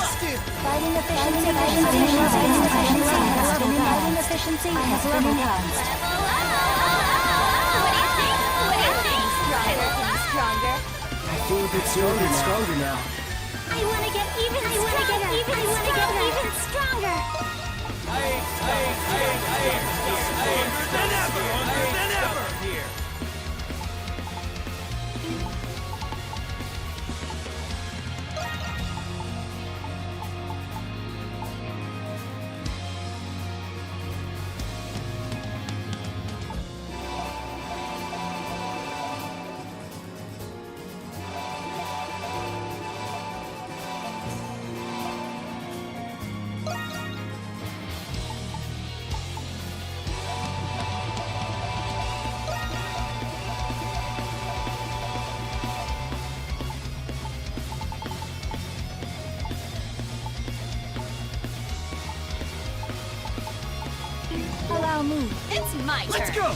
Fighting efficiency has been enhanced. Stronger. I feel a bit stronger now. I want to get even stronger. Stronger than ever here. Allow me. It's my turn. Let's go.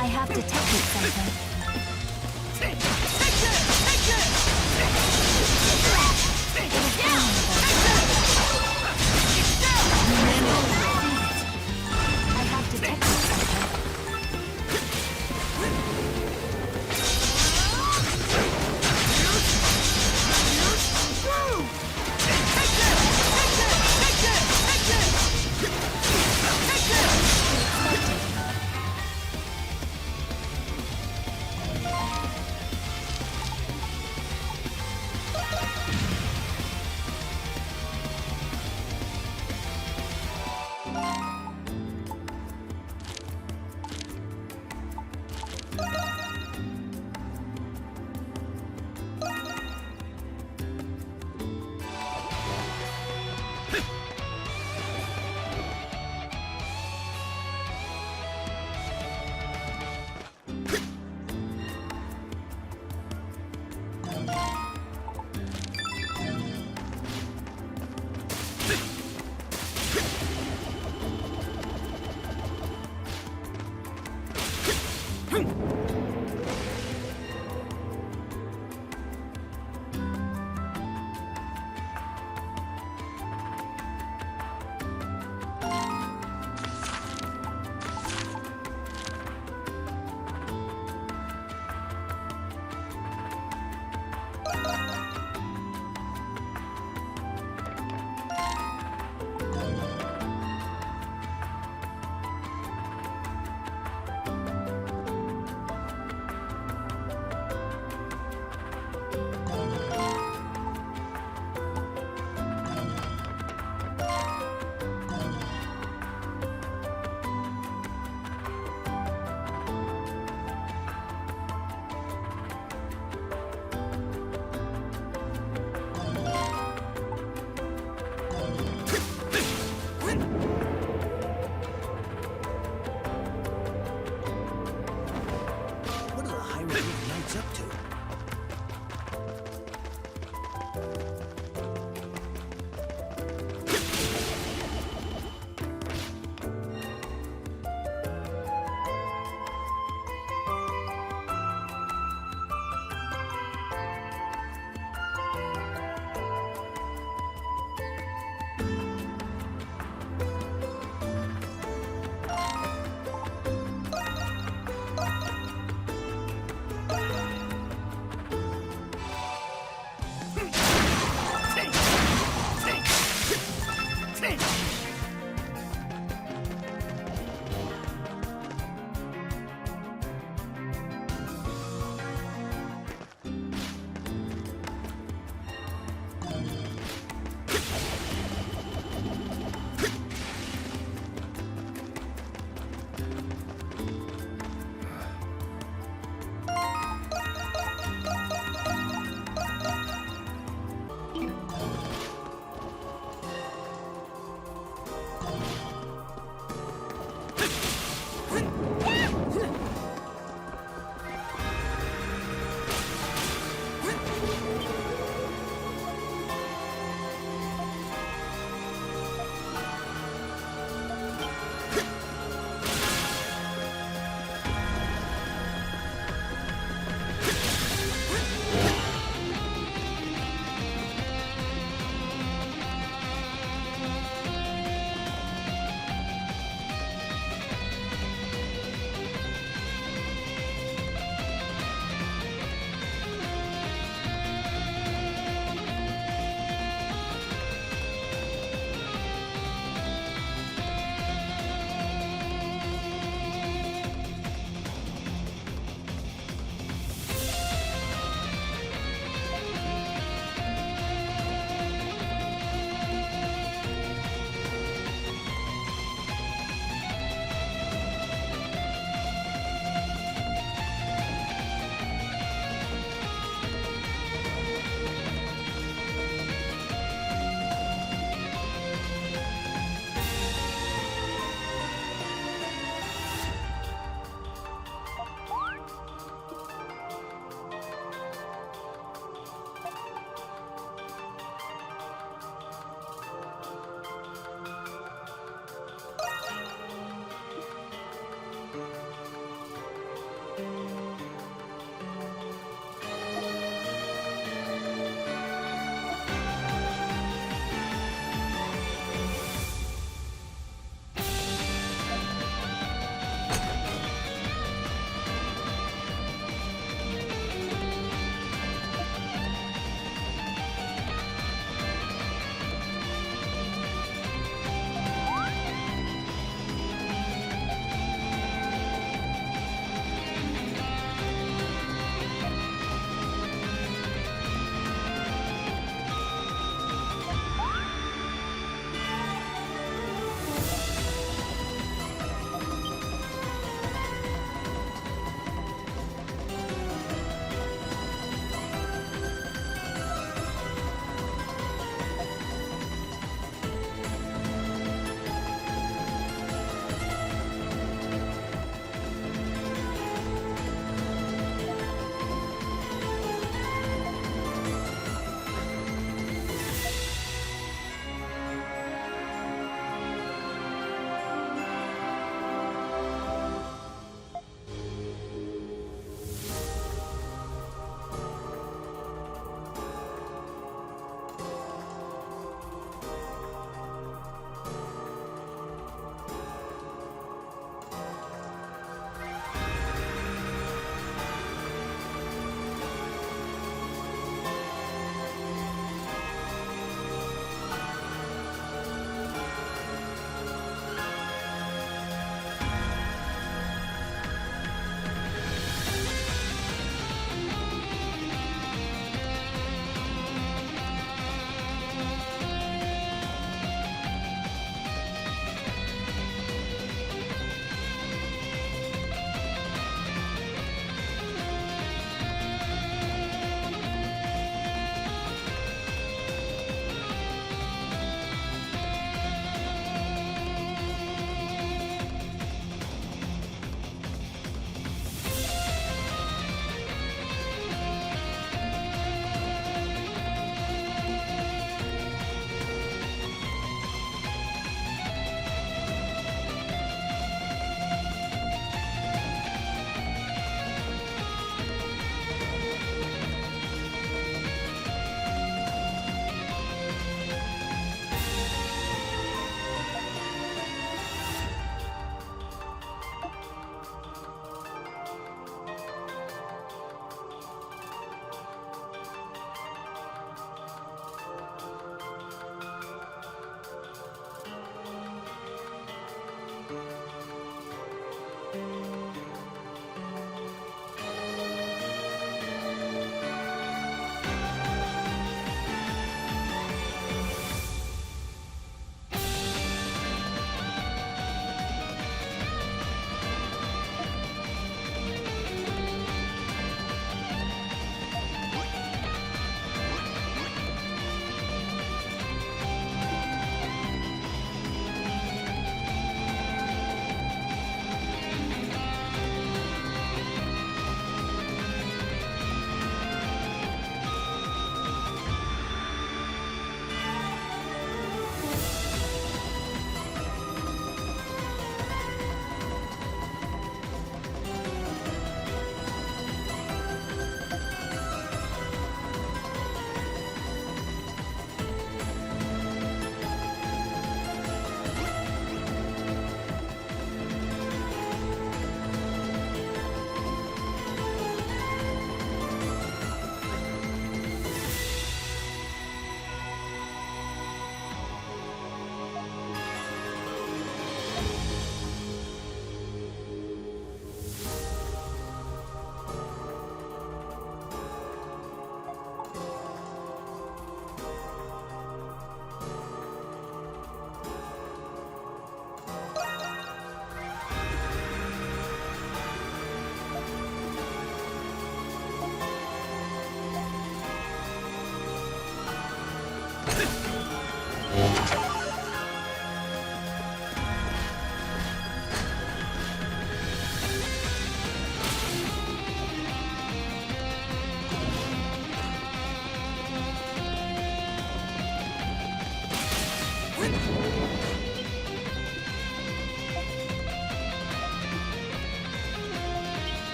I have detected something. Take that! I have detected something.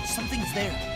Something's there.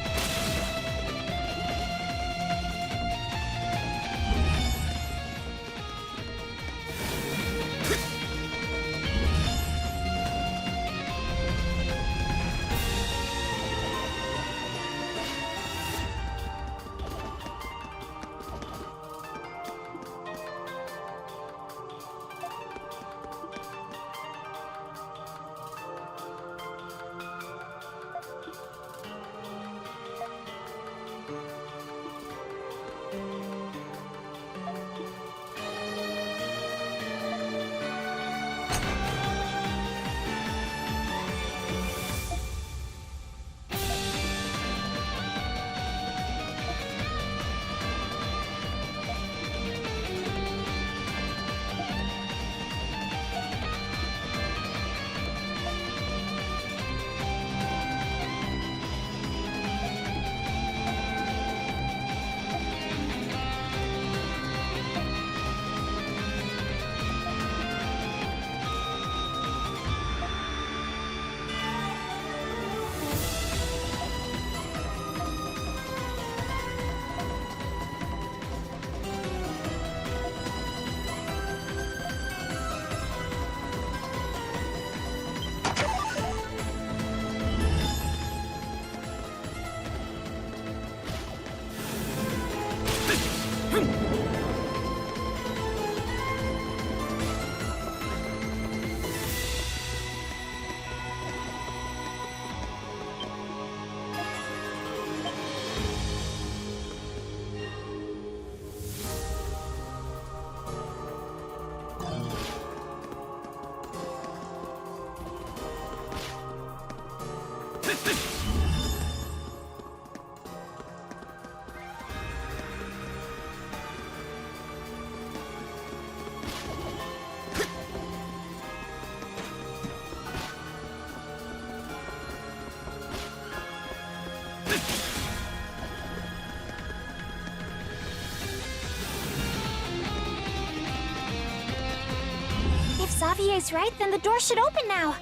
If Xavier's right, then the door should open now.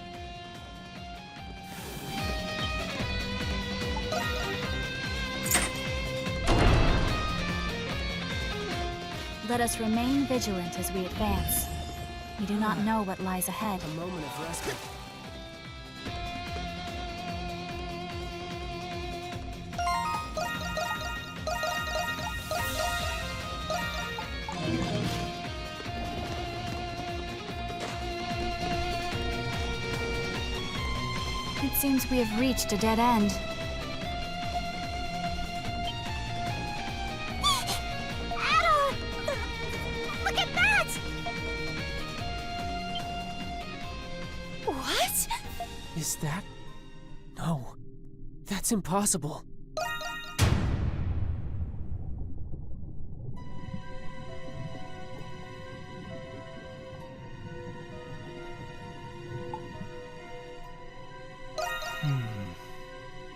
Let us remain vigilant as we advance. We do not know what lies ahead. A moment of respite. It seems we have reached a dead end. Adol! Look at that! What? Is that? No. That's impossible.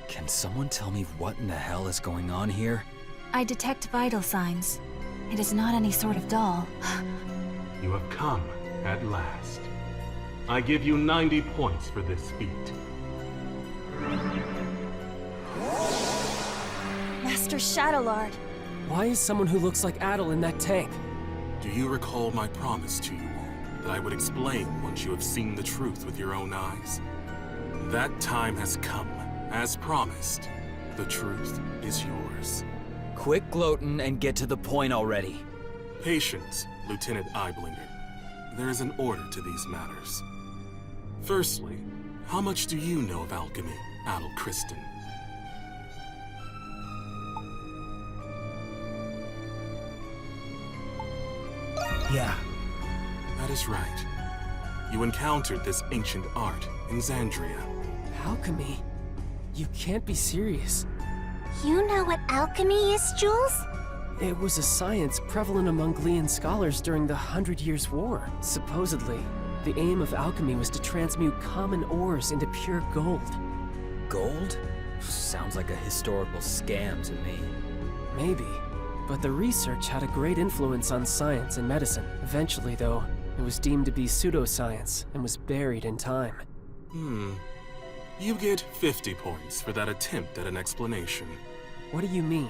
Can someone tell me what in the hell is going on here? I detect vital signs. It is not any sort of doll. You have come at last. I give you 90 points for this feat. Master Shadowlord. Why is someone who looks like Adol in that tank? Do you recall my promise to you all, that I would explain once you have seen the truth with your own eyes? That time has come. As promised, the truth is yours. Quit gloating and get to the point already. Patience, Lieutenant Eyeblinger. There is an order to these matters. Firstly, how much do you know of alchemy, Adol Christin? Yeah. That is right. You encountered this ancient art in Xandria. Alchemy? You can't be serious. You know what alchemy is, Jules? It was a science prevalent among Glean scholars during the 100 Years' War. Supposedly, the aim of alchemy was to transmute common ores into pure gold. Gold? Sounds like a historical scam to me. Maybe. But the research had a great influence on science and medicine. Eventually, though, it was deemed to be pseudoscience and was buried in time. You get 50 points for that attempt at an explanation. What do you mean?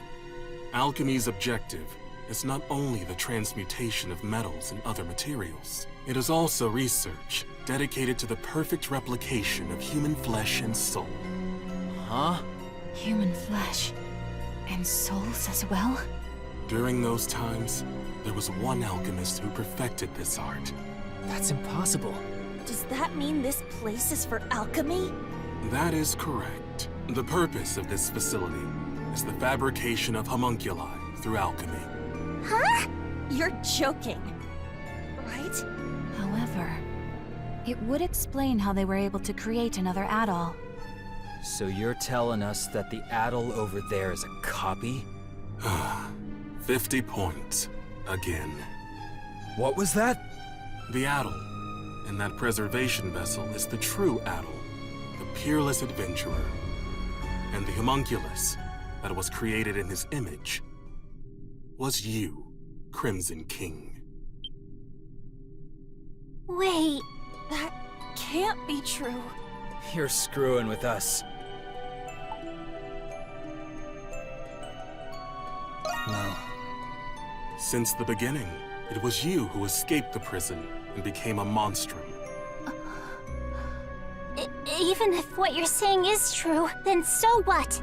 Alchemy's objective is not only the transmutation of metals and other materials. It is also research dedicated to the perfect replication of human flesh and soul. Huh? Human flesh. And souls as well? During those times, there was one alchemist who perfected this art. That's impossible. Does that mean this place is for alchemy? That is correct. The purpose of this facility is the fabrication of homunculi through alchemy. Huh? You're joking, right? However, it would explain how they were able to create another Adol. So you're telling us that the Adol over there is a copy? 50 points. Again. What was that? The Adol in that preservation vessel is the true Adol, the peerless adventurer. And the homunculus that was created in his image was you, Crimson King. Wait, that can't be true. You're screwing with us. No. Since the beginning, it was you who escaped the prison and became a monstrum. Even if what you're saying is true, then so what?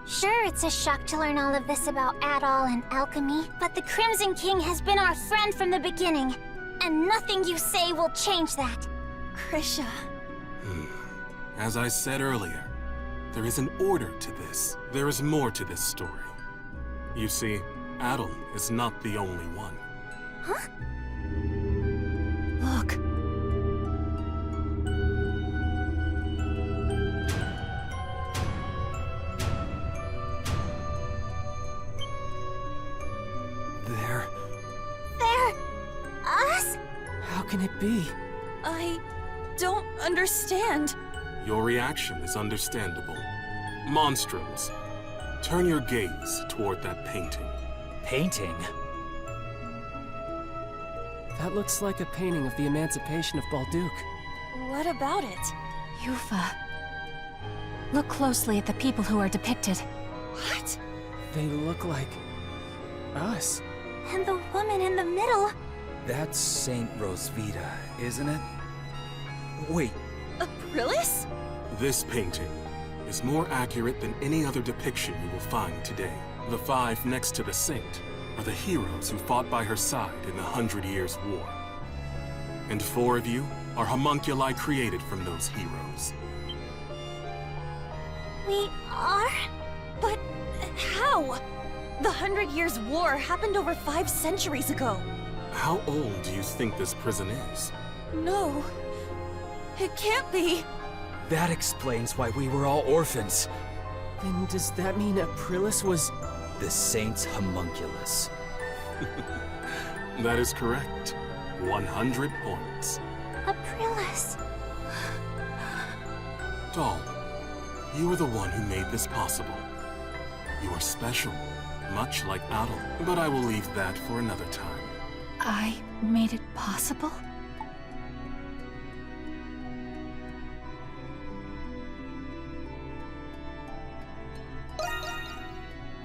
Sure, it's a shock to learn all of this about Adol and alchemy, but the Crimson King has been our friend from the beginning, and nothing you say will change that. Krisha. As I said earlier, there is an order to this. There is more to this story. You see, Adol is not the only one. Huh? Look. They're... us? How can it be? I don't understand. Your reaction is understandable. Monstrums, turn your gaze toward that painting. Painting? That looks like a painting of the emancipation of Balduq. What about it? Yufa. Look closely at the people who are depicted. What? They look like... us. And the woman in the middle? That's Saint Rosvita, isn't it? Wait, Aprilis? This painting is more accurate than any other depiction you will find today. The 5 next to the saint are the heroes who fought by her side in the 100 Years' War. And 4 of you are homunculi created from those heroes. We are? But how? The 100 Years' War happened over 5 centuries ago. How old do you think this prison is? No. It can't be. that explains why we were all orphans. Then does that mean Aprilis was... The saint's homunculus. That is correct. 100 points. Aprilis. Doll, you are the one who made this possible. You are special, much like Adol, but I will leave that for another time. I made it possible?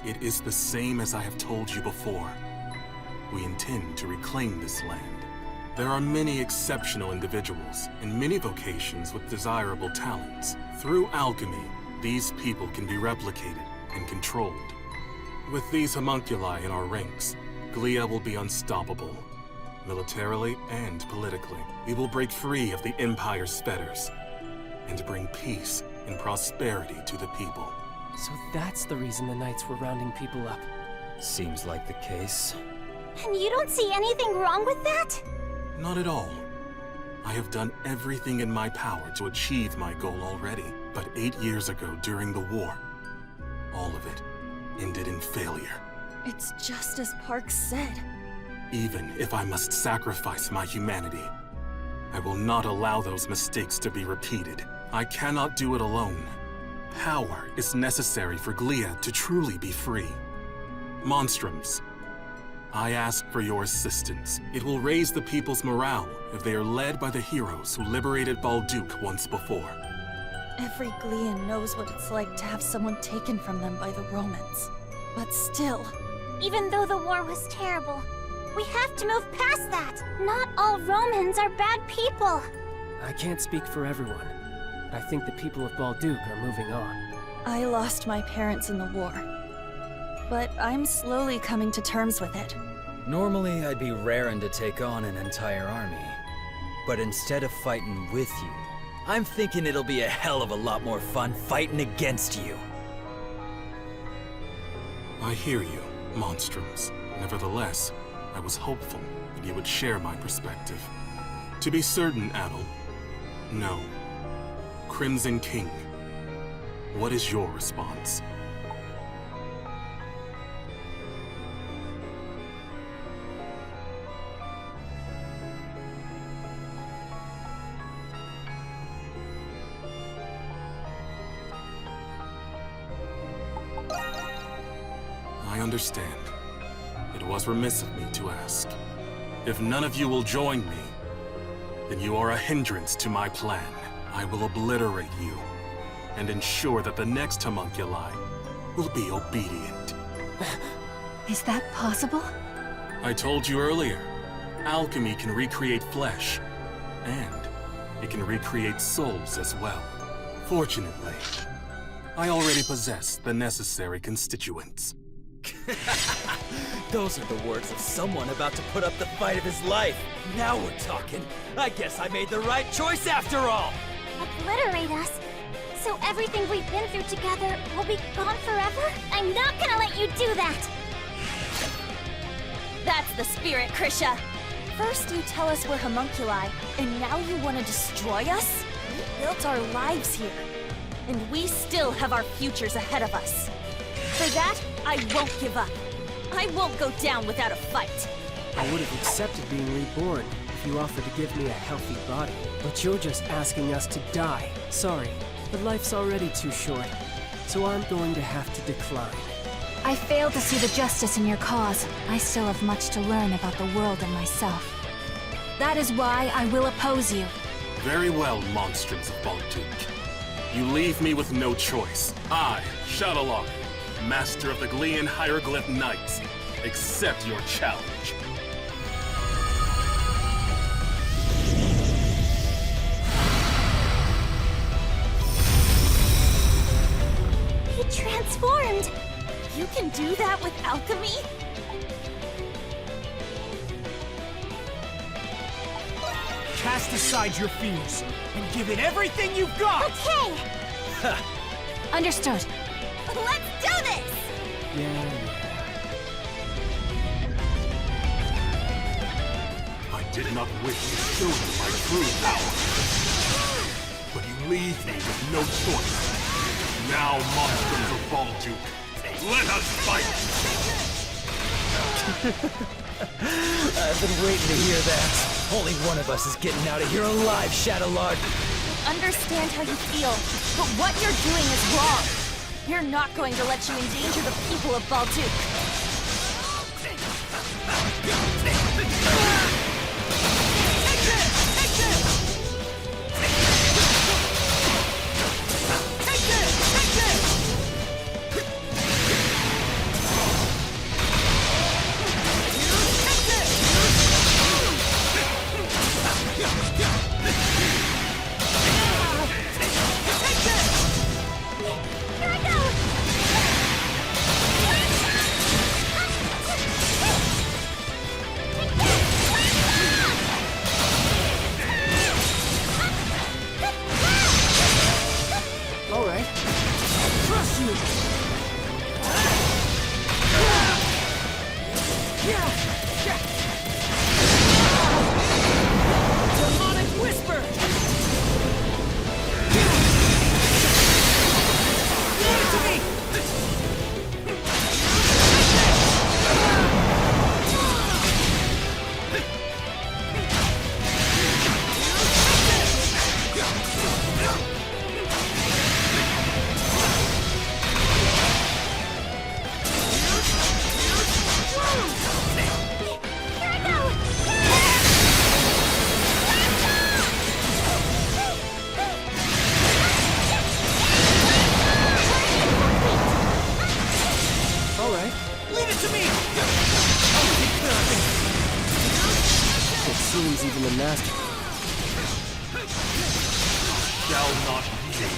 It is the same as I have told you before. We intend to reclaim this land. There are many exceptional individuals and many vocations with desirable talents. Through alchemy, these people can be replicated and controlled. With these homunculi in our ranks, Glia will be unstoppable. Militarily and politically, we will break free of the Empire's fetters and bring peace and prosperity to the people. So that's the reason the Knights were rounding people up. Seems like the case. And you don't see anything wrong with that? Not at all. I have done everything in my power to achieve my goal already. But 8 years ago, during the war, all of it ended in failure. It's just as Park said. Even if I must sacrifice my humanity, I will not allow those mistakes to be repeated. I cannot do it alone. Power is necessary for Glia to truly be free. Monstrums, I ask for your assistance. It will raise the people's morale if they are led by the heroes who liberated Balduq once before. Every Glian knows what it's like to have someone taken from them by the Romans. But still... Even though the war was terrible, we have to move past that. Not all Romans are bad people. I can't speak for everyone, but I think the people of Balduq are moving on. I lost my parents in the war. But I'm slowly coming to terms with it. Normally, I'd be raring to take on an entire army. But instead of fighting with you, I'm thinking it'll be a hell of a lot more fun fighting against you. I hear you, Monstrums. Nevertheless, I was hopeful that you would share my perspective. To be certain, Adol, no. Crimson King, what is your response? I understand. It was remiss of me to ask. If none of you will join me, then you are a hindrance to my plan. I will obliterate you, and ensure that the next homunculi will be obedient. Is that possible? I told you earlier, alchemy can recreate flesh, and it can recreate souls as well. Fortunately, I already possess the necessary constituents. Those are the words of someone about to put up the fight of his life. Now we're talking. I guess I made the right choice after all. Obliterate us? So everything we've been through together will be gone forever? I'm not gonna let you do that! That's the spirit, Krisha! First you tell us we're homunculi, and now you want to destroy us? We built our lives here, and we still have our futures ahead of us. For that, I won't give up. I won't go down without a fight. I would have accepted being reborn if you offered to give me a healthy body. But you're just asking us to die. Sorry, but life's already too short, so I'm going to have to decline. I fail to see the justice in your cause. I still have much to learn about the world and myself. That is why I will oppose you. Very well, Monstrums of Balduq. You leave me with no choice. I, Shadowy, Master of the Glian Hieroglyph Knights, accept your challenge. He transformed! You can do that with alchemy? Cast aside your fears and give it everything you've got! Okay! Understood. Let's do this! Yeah. I did not wish to show you my true power, but you leave me with no choice. Now, Monstrums of Balduq, let us fight! I've been waiting to hear that. Only one of us is getting out of here alive, Shadowlord. Understand how you feel, but what you're doing is wrong. We're not going to let you endanger the people of Balduq. Demonic whisper! Leave it to me! Alright. Leave it to me! It seems even the master. Shall not be.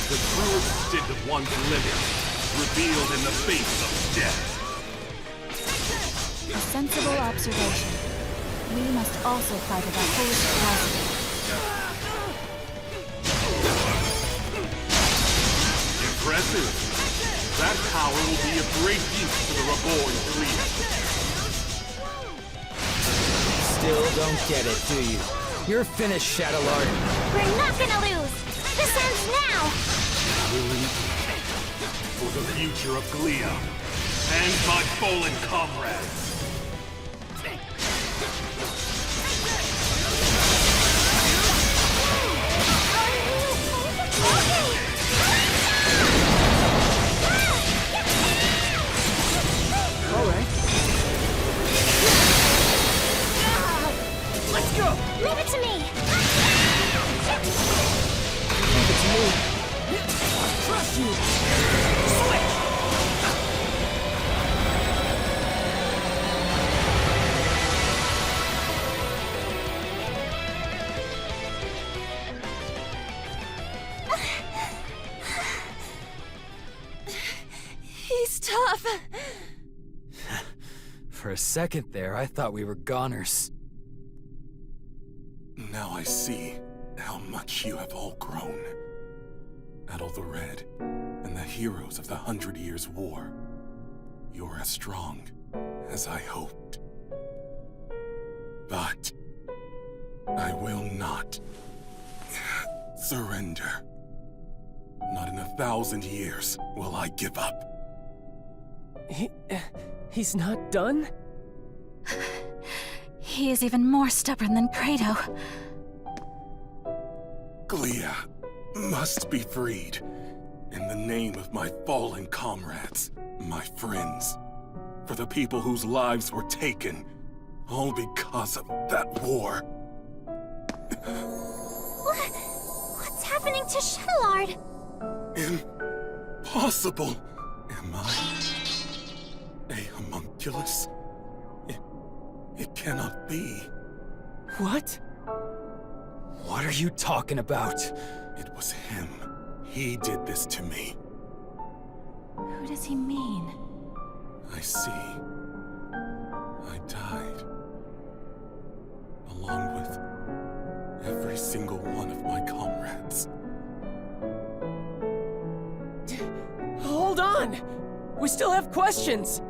The true extent of one's limit, revealed in the face of death. A sensible observation. We must also fight at our fullest capacity. Impressive. That power will be of great use to the reborn fleet. Still don't get it, do you? You're finished, Shadowlord. We're not gonna lose! This ends now! For the future of Glea and my fallen comrades. Alright. Let's go! Leave it to me! Leave it to me. Trust you! He's tough. For a second there, I thought we were goners. Now I see how much you have all grown. Adol the Red, and the heroes of the 100 Years' War. You're as strong as I hoped. But I will not surrender. Not in 1,000 years will I give up. He's not done? He is even more stubborn than Credo. Glea must be freed. In the name of my fallen comrades, my friends. For the people whose lives were taken, all because of that war. What's happening to Shadowlord? Impossible! Am I a homunculus? It cannot be. What? What are you talking about? It was him. He did this to me. Who does he mean? I see. I died. Along with every single one of my comrades. Hold on! We still have questions!